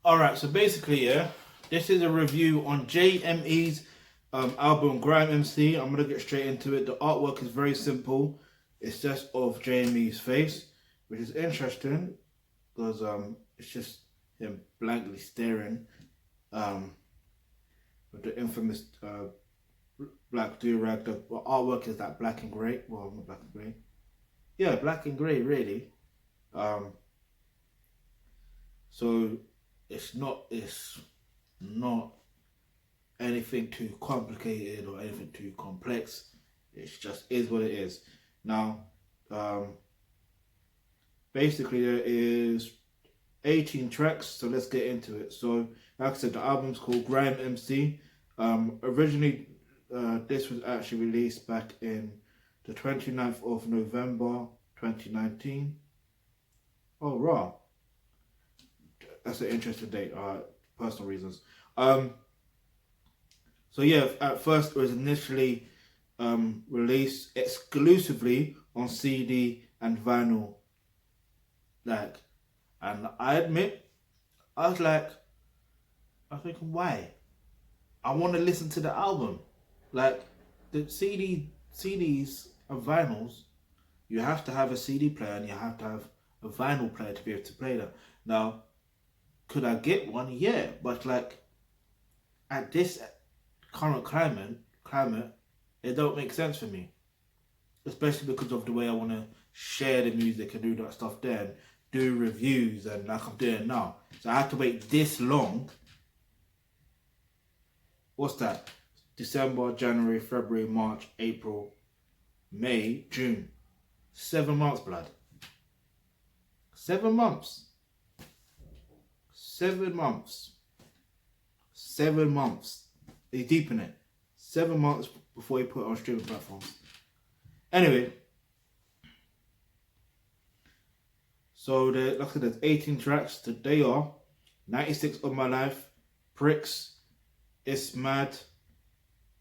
Alright, so basically, yeah, this is a review on JME's album Grime MC. I'm gonna get straight into it. The artwork is very simple. It's just of JME's face, which is interesting because it's just him blankly staring with the infamous black do-rag. The artwork is that black and grey. Well, not black and grey. Yeah, black and grey, really. So it's not anything too complicated or anything too complex. It just is what it is. Now, basically there is 18 tracks, so let's get into it. So, like I said, the album's called Grime MC. Originally, this was actually released back in the 29th of November 2019. Oh, raw. That's an interesting date. Personal reasons. So yeah, at first it was initially released exclusively on CD and vinyl. And I admit, I was thinking, why? I want to listen to the album. Like the CDs and vinyls, you have to have a CD player and you have to have a vinyl player to be able to play them. Now, could I get one? Yeah, but like at this current climate, it don't make sense for me. Especially because of the way I want to share the music and do that stuff then, do reviews and like I'm doing now. So I have to wait this long. What's that? December, January, February, March, April, May, June. 7 months, blood. 7 months. 7 months. 7 months. He's deep in it. 7 months before he put it on streaming platforms. Anyway. So, like I said, there's 18 tracks. They are 96 of My Life, Pricks, It's Mad,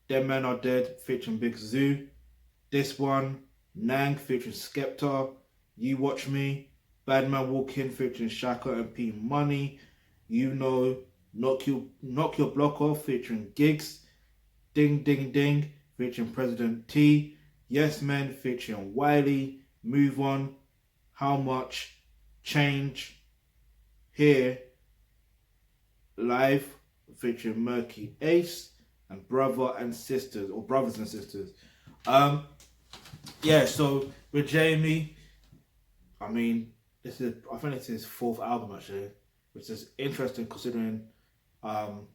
Them Men Are Dead featuring Big Zoo, this one, Nang featuring Skepta, You Watch Me, Bad Man Walk In featuring Shaka and P Money, You Know, Knock Your Block Off featuring Gigs, Ding Ding Ding featuring President T, Yes Men featuring Wiley, Move On, How Much, Change, Here, Live featuring Murky Ace, and Brothers and Sisters. Yeah, so with Jamie, I mean, I think it's his 4th album actually, which is interesting considering how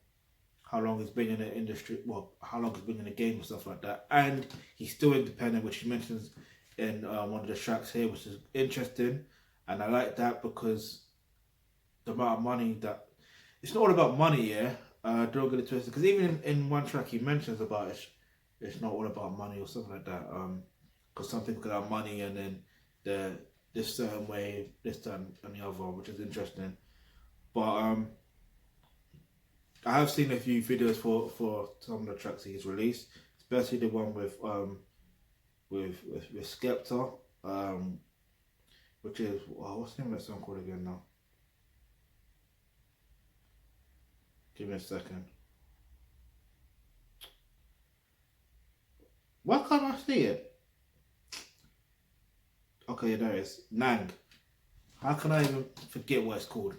long he's been in the industry, how long he's been in the game and stuff like that. And he's still independent, which he mentions in one of the tracks here, which is interesting. And I like that because the amount of money that, it's not all about money, yeah? Don't get it twisted. Because even in one track he mentions about it, it's not all about money or something like that. Because some people can have money and then they're this certain way, this, that, and the other, which is interesting. But I have seen a few videos for some of the tracks he's released, especially the one with Skepta, which is what's the name of that song called again now? Give me a second. Why can't I see it? Okay, there it is. Nang. How can I even forget what it's called?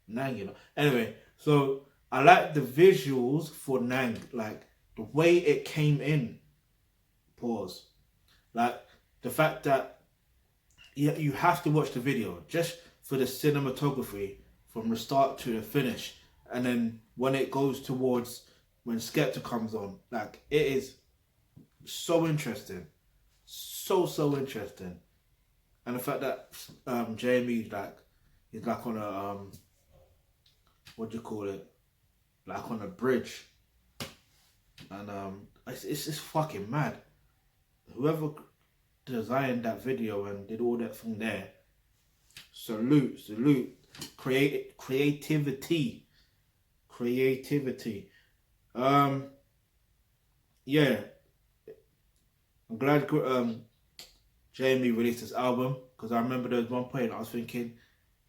Nang, you know. Anyway, so I like the visuals for Nang, like the way it came in. Pause. Like the fact that you have to watch the video just for the cinematography from the start to the finish, and then when it goes towards when Skepta comes on, like it is so interesting, so interesting, and the fact that Jamie he's like on a what do you call it, like on a bridge, and it's just fucking mad. Whoever designed that video and did all that from there, salute. Creativity. Yeah, I'm glad Jamie released this album, because I remember there was one point I was thinking,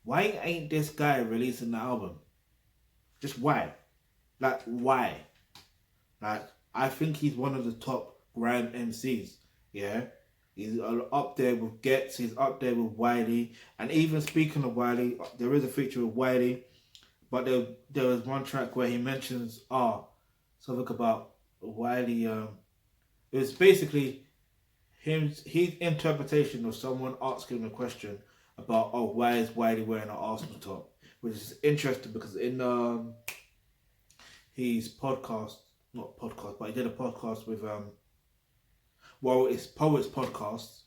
why ain't this guy releasing the album? Just why? Like, why? Like, I think he's one of the top Grime MCs. Yeah, he's up there with Gets. He's up there with Wiley. And even speaking of Wiley, there is a feature with Wiley, but there was one track where he mentions something about Wiley. It was basically his interpretation of someone asking a question about, why is Wiley wearing an Arsenal top, which is interesting because in his podcast, not podcast, but he did a podcast with it's Poets Podcast,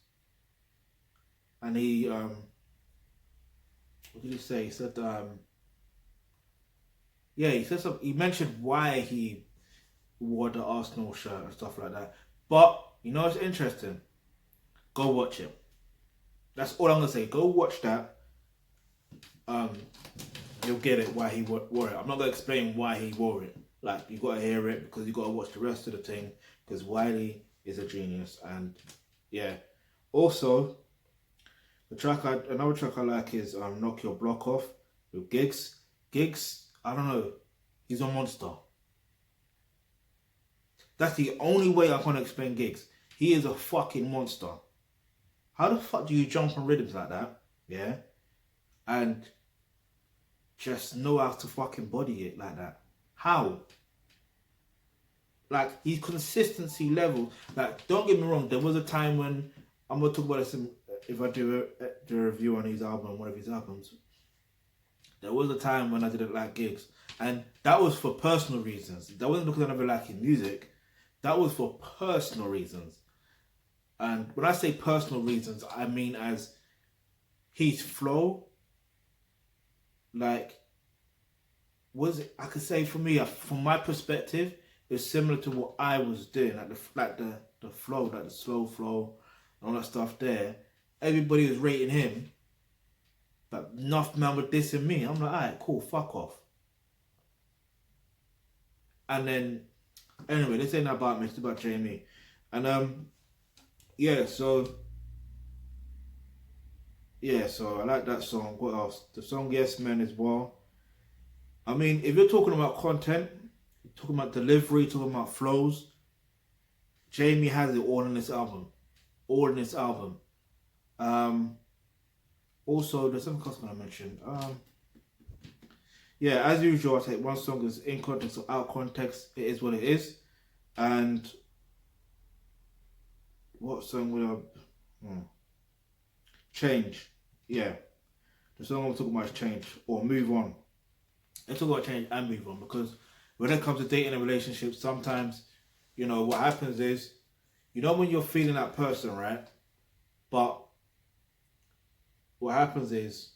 and he what did he say? He said he said something. He mentioned why he wore the Arsenal shirt and stuff like that. But you know, it's interesting. Go watch it. That's all I'm gonna say. Go watch that. You'll get it why he wore it. I'm not gonna explain why he wore it. Like, you gotta hear it because you gotta watch the rest of the thing. Because Wiley is a genius, and yeah. Also, another track I like is "Knock Your Block Off" with Gigs. Gigs, I don't know. He's a monster. That's the only way I can explain Gigs. He is a fucking monster. How the fuck do you jump on rhythms like that? Yeah. And just know how to fucking body it like that. How? Like, his consistency level. Like, don't get me wrong, there was a time when, I'm going to talk about this if I do a review on his album, one of his albums. There was a time when I didn't like Gigs. And that was for personal reasons. That wasn't because I never liked his music. That was for personal reasons. And when I say personal reasons, I mean as his flow, like, I could say for me, from my perspective, it's similar to what I was doing, the flow, like the slow flow, and all that stuff there. Everybody was rating him, but enough man were dissing me. I'm like, alright, cool, fuck off. And then, anyway, this ain't about me, it's about Jamie. And so I like that song. What else? The song Yes Men as well. I mean, if you're talking about content, you're talking about delivery, talking about flows, Jamie has it all in this album. All in this album. Also, there's something else I'm going to mention. As usual, I say one song is in context or out context. It is what it is. And what song will I... Change. Yeah. The song I'm talking about is Change or Move On. Let's talk about change and move on, because when it comes to dating and relationships, sometimes, you know, what happens is, you know, when you're feeling that person, right? But what happens is,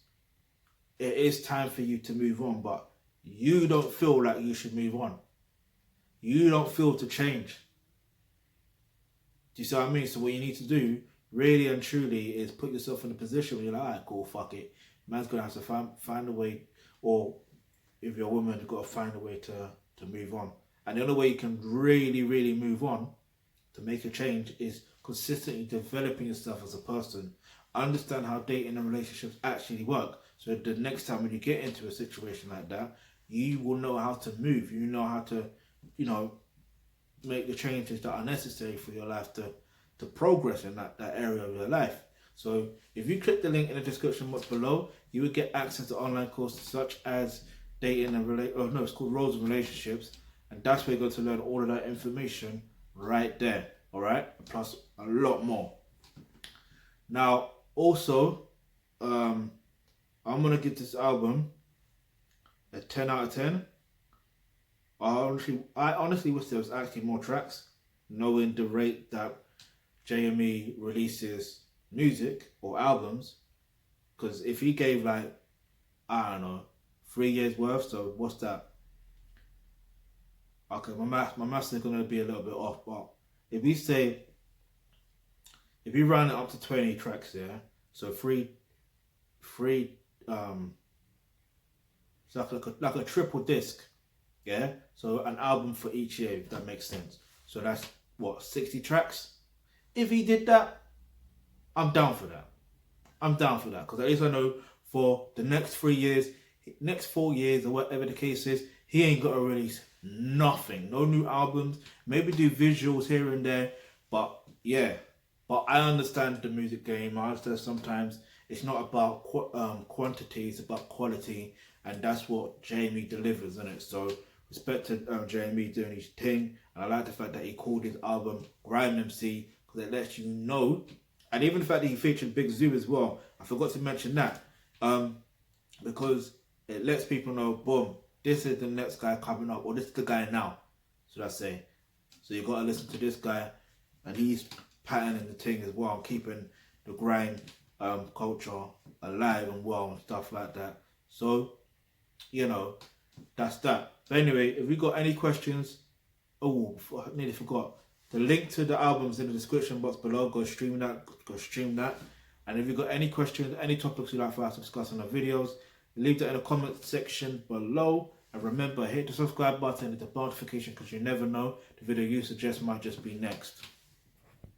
it is time for you to move on, but you don't feel like you should move on. You don't feel to change. Do you see what I mean? So what you need to do, really and truly, is put yourself in a position where you're like, alright, cool, fuck it. Man's gonna have to find a way, or if you're a woman, you've got to find a way to move on. And the only way you can really, really move on to make a change is consistently developing yourself as a person. Understand how dating and relationships actually work. So the next time when you get into a situation like that, you will know how to move. You know how to, you know, make the changes that are necessary for your life to progress in that area of your life. So if you click the link in the description box below, you will get access to online courses such as dating and it's called Roles and Relationships, and that's where you're going to learn all of that information right there. All right, plus a lot more. Now, also, I'm gonna give this album a 10 out of 10. I honestly wish there was actually more tracks, knowing the rate that JME releases music or albums. Because if he gave, like, I don't know, 3 years worth, so what's that? Okay, my maths is gonna be a little bit off, but if we round it up to 20 tracks, yeah, so three it's like a triple disc, yeah, so an album for each year, if that makes sense. So that's what, 60 tracks. If he did that, I'm down for that, because at least I know for the next 3 years, next 4 years, or whatever the case is, he ain't got to release nothing. No new albums. Maybe do visuals here and there. But yeah. But I understand the music game. I understand sometimes it's not about quantity, it's about quality. And that's what Jamie delivers, isn't it? So respect to Jamie doing his thing. And I like the fact that he called his album Grime MC, because it lets you know. And even the fact that he featured Big Zoo as well. I forgot to mention that. Because it lets people know, boom, this is the next guy coming up, or this is the guy now, should I say. So you got to listen to this guy, and he's patterning the thing as well, keeping the grime culture alive and well and stuff like that. So, you know, that's that. But anyway, if you got any questions, I nearly forgot. The link to the album's in the description box below. Go stream that. And if you got any questions, any topics you'd like for us to discuss on the videos, leave that in the comment section below. And remember, hit the subscribe button, hit the notification, because you never know, the video you suggest might just be next.